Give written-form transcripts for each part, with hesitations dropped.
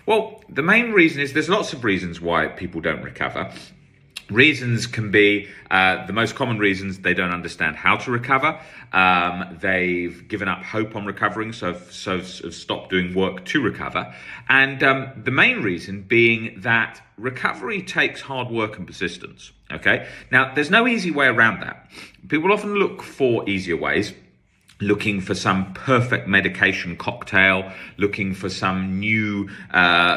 Well, the main reason is there's lots of reasons why people don't recover. Reasons can be, the most common reasons, they don't understand how to recover. They've given up hope on recovering, so have stopped doing work to recover. And the main reason being that recovery takes hard work and persistence. Okay? Now, there's no easy way around that. People often look for easier ways, looking for some perfect medication cocktail, looking for some new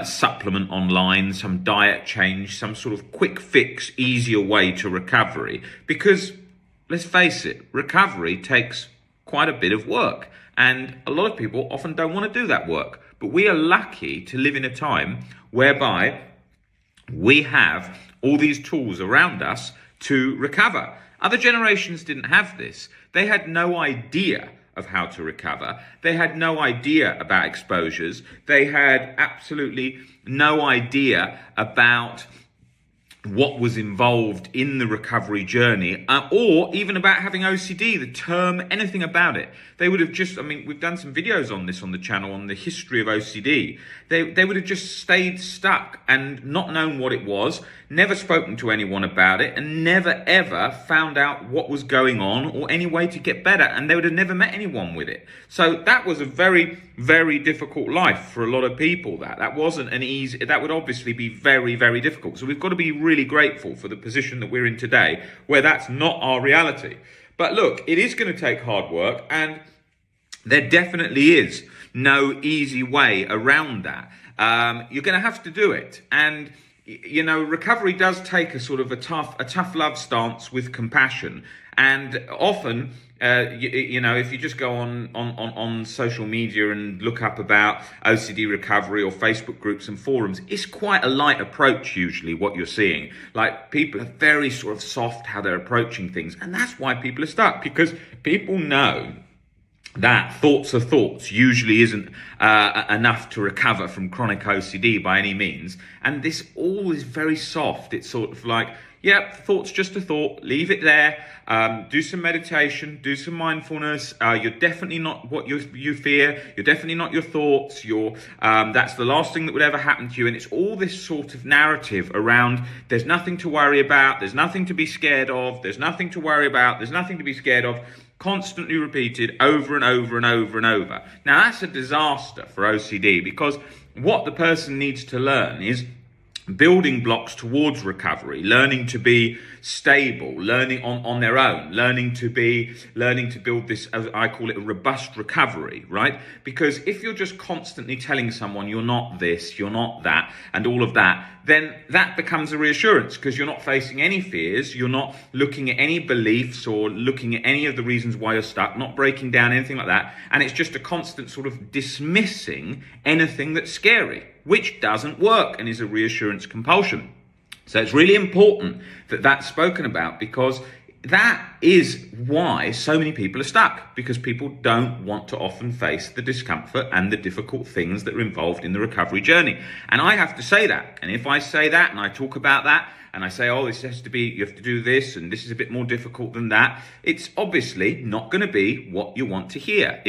supplement online, some diet change, some sort of quick fix, easier way to recovery. Because, let's face it, recovery takes quite a bit of work. And a lot of people often don't want to do that work. But we are lucky to live in a time whereby we have all these tools around us to recover. Other generations didn't have this. They had no idea of how to recover. They had no idea about exposures. They had absolutely no idea about what was involved in the recovery journey, or even about having OCD, the term, anything about it. They would have just, we've done some videos on this on the channel on the history of OCD. They would have just stayed stuck and not known what it was, never spoken to anyone about it, and never ever found out what was going on or any way to get better, and they would have never met anyone with it. So that was a very, very difficult life for a lot of people. That wasn't an easy, that would obviously be very, very difficult. So we've got to be really grateful for the position that we're in today, where that's not our reality. But look, it is going to take hard work, and there definitely is no easy way around that. You're going to have to do it. And recovery does take a sort of a tough love stance with compassion. And often, if you just go on social media and look up about OCD recovery or Facebook groups and forums, it's quite a light approach usually what you're seeing. Like, people are very sort of soft how they're approaching things. And that's why people are stuck, because people know that thoughts are thoughts usually isn't enough to recover from chronic OCD by any means. And this all is very soft. It's sort of like, yep, thought's just a thought, leave it there. Do some meditation, do some mindfulness. You're definitely not what you fear. You're definitely not your thoughts. That's the last thing that would ever happen to you. And it's all this sort of narrative around, there's nothing to worry about. There's nothing to be scared of. There's nothing to worry about. There's nothing to be scared of. Constantly repeated over and over and over and over. Now, that's a disaster for OCD, because what the person needs to learn is building blocks towards recovery, learning to be stable, learning on their own, learning to build this, as I call it, a robust recovery, right? Because if you're just constantly telling someone you're not this, you're not that, and all of that, then that becomes a reassurance, because you're not facing any fears, you're not looking at any beliefs or looking at any of the reasons why you're stuck, not breaking down anything like that, and it's just a constant sort of dismissing anything that's scary, which doesn't work and is a reassurance compulsion. So it's really important that that's spoken about, because that is why so many people are stuck, because people don't want to often face the discomfort and the difficult things that are involved in the recovery journey. And I have to say that. And if I say that and I talk about that and I say, oh, this has to be, you have to do this and this is a bit more difficult than that, it's obviously not going to be what you want to hear.